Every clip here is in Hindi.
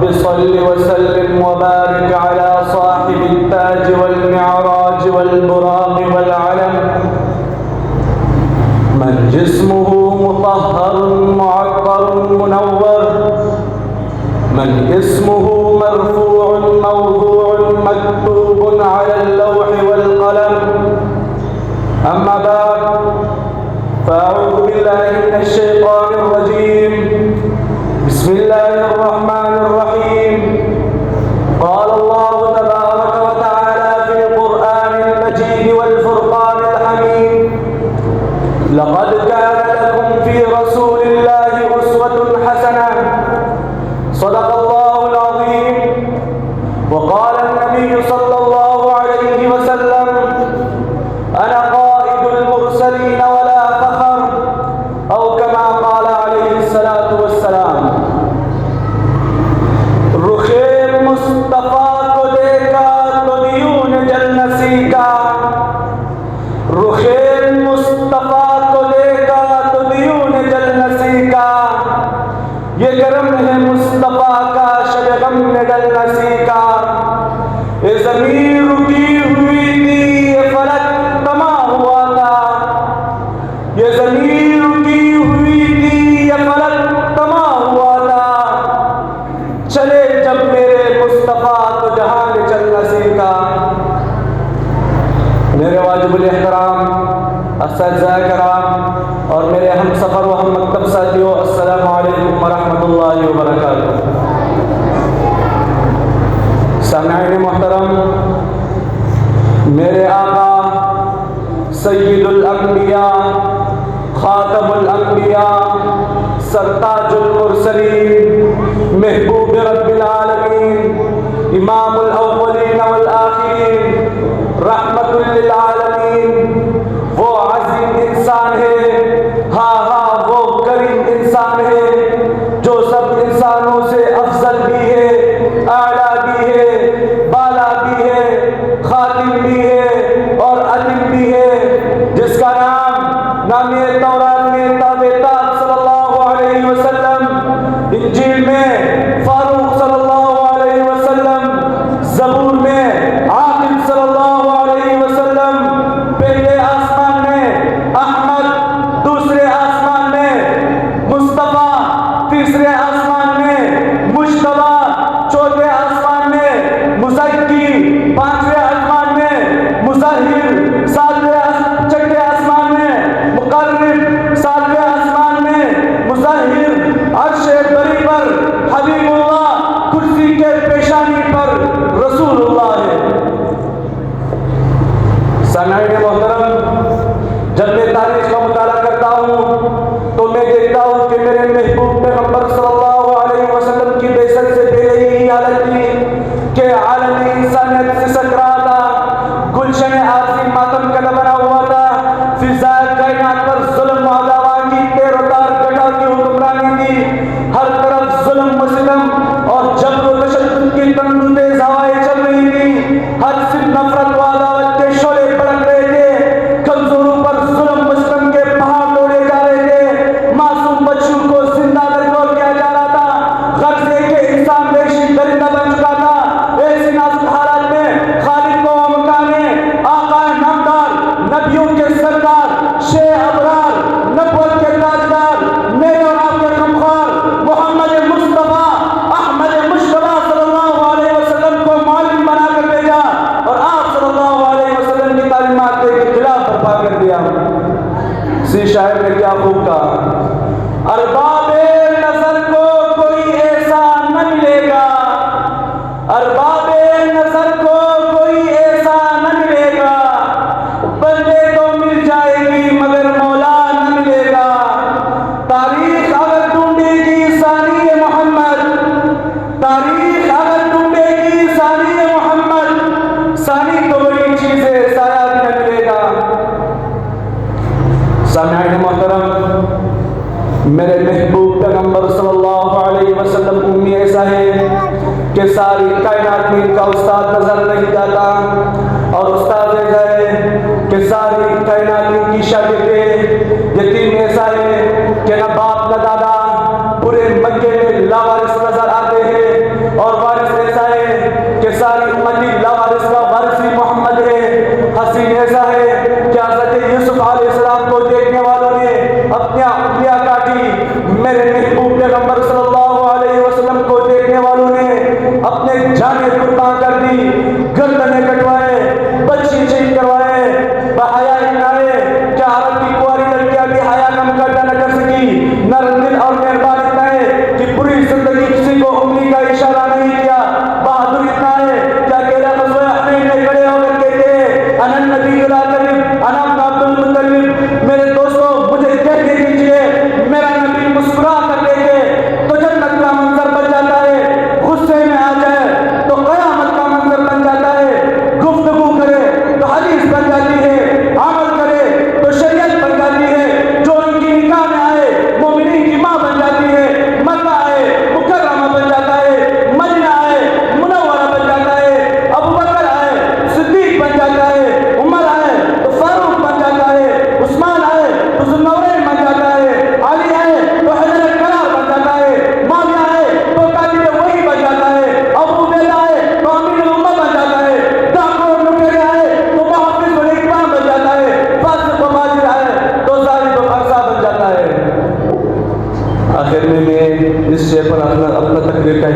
रब्बि सल्लि व सल्लिम व बारिक अला साहिबित ताज वल मिअराज वल बुराक़ वल अलम मन जिस्मुहु मुतहहरुन मुअत्तरुन मुनव्वर मन इस्मुहु मरफूउन मवदूउन मक्तूबुन अलल लौहि वल क़लम अम्मा बाद फ़अऊज़ु बिल्लाहि मिनश शैतानिर रजीम बिस्मिल्लाहिर रहमानिर रहीम क़ाल अल्लाहु तबारक व तआला फ़िल क़ुरआनिल मजीद वल फ़ुरक़ानिल हमीद लक़द कान लकुम फ़ी रसूलिल्लाहि उस्वतुन हसनह सदक़ल्लाहुल अज़ीम व क़ाल अन्नबिय्यु सल्लल्लाहु अलैहि वसल्लम अना क़ाइदुल मुरसलीन वला फ़ख़्र औ कमा क़ाल अलैहि सलातु वस्सलाम। रुख़े मुस्तफ़ा को देखा तो दियों ने जन्नत सीखा, रुख़े मुस्तफ़ा को देखा तो दियों ने जन्नत सीखा, ये करम है मुस्तफ़ा का शब गम ने डलना सीखा। ये ज़मीन रुकी हुई थी, ये फलक तमा हुआ था, ये ज़मीन रुकी हुई थी, ये फलक तमा हुआ था, चले जब मेरे मुस्तफ़ा तो जहां ने चलना सीखा। मेरे वाजिबुल एहतराम अस्तिज़ाए कराम और मेरे हम सफ़र व हम मकतब साथियों, अस्सलामु अलैकुम व रहमतुल्लाहि व बरकातुहू। सामईन मोहतरम, मेरे आका सय्यिदुल अंबिया खातमुल अंबिया सरताजुल मुरसलीन महबूब रब्बिल आलमीन इमामुल अव्वलीन वल आखिरीन रहमतुल लिल आलमीन वो अजीम इंसान है, हाँ हाँ वो करीम इंसान है जो सब इंसानों से अफजल भी है, आला भी है, बाला भी है, खातिम भी है और अतिम भी है, जिसका नाम नामे तौरात में ताबेदार सल्लल्लाहु अलैहि वसल्लम, इंजील में फारूक सल्लल्लाहु अलैहि वसल्लम, ज़बूर में आकिब सल्लल्लाहु अलैहि वसल्लम, पहले आसमान में अहमद, दूसरे आसमान में मुस्तफ़ा, तीसरे आसमान में मुश्तबा, चौथे आसमान में मुज़क्की, पांचवें आसमान में मुज़हिर, छठे आसमान में मुक़र्रिब, सातवें आसमान में मुज़हिर, अर्शे बरी पर हबीबुल्लाह, कुर्सी के पेशानी पर रसूलुल्लाह है। सामईन मोहतरम, जब मैं तारीख का मुताला करता हूँ तो मैं देखता हूँ कि मेरे महबूब पैगंबर सल्लल्लाहु अलैहि वसल्लम की बेइज्जती से पहले ही हालत थी कि आलम इंसानियत से सकरा था, गुलशन आरज़ी मातम का बना हुआ था, फिज़ाए कायनात पर जुल्म व अदावा की तेरतार गठा की हुक्मरानी थी, हर तरफ जुल्म व सितम और जबर व तशद्दुद की तंदुतेज़ हवाएं चल रही थी, हर सिर्फ नफरत व अदावत के शोले भड़क रहे थे, कमजोरों पर जुल्म व सितम के पहाड़ तोड़े जा रहे थे, मासूम बच्चों को जिंदा दरगोर किया जा रहा था, गर्ज़े के इंसान रेशी दरिंदा बन चुका था। ऐसी नाजुक हालात में खालिद को मकाने आका नामदार, नबियों के सरदार, शे अबरार, नबुवत के ताजदार, मेरे और आपके गमख्वार मोहम्मद मुस्तफ़ा अहमद मुश्तबा सल्लल्लाहु अलैहि वसल्लम को मालिम बना कर भेजा और आप सल्लल्लाहु अलैहि वसल्लम की तालीमात के खिलाफ बर्पा कर दिया। सी शायर ने क्या खूब कहा, अरबाबे नजर को कोई ऐसा न मिलेगा, अरबाबे नजर को कोई ऐसा न मिलेगा, बंदे तो मिल जाएगी मगर मौला न मिलेगा। तारीख अगर ढूंढेगी सानी मोहम्मद, तारीख अगर ढूंढेगी सानी मोहम्मद, सानी तो बड़ी चीज है, साया भी न मिलेगा। सामईन मोहतरम, मेरे महबूब पैगंबर सल्लल्लाहु अलैहि वसल्लम उम्मी ऐसा है कि सारी कायनात में इनका उस्ताद नजर नहीं जाता और उस्ताद ऐसा है कि सारी कायनात की शागिर्दे, यतीम ऐसा है कि न बाप न दादा, पूरे मक्के में लावारिस नजर आते हैं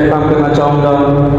अख्ताम करना चाहूँगा।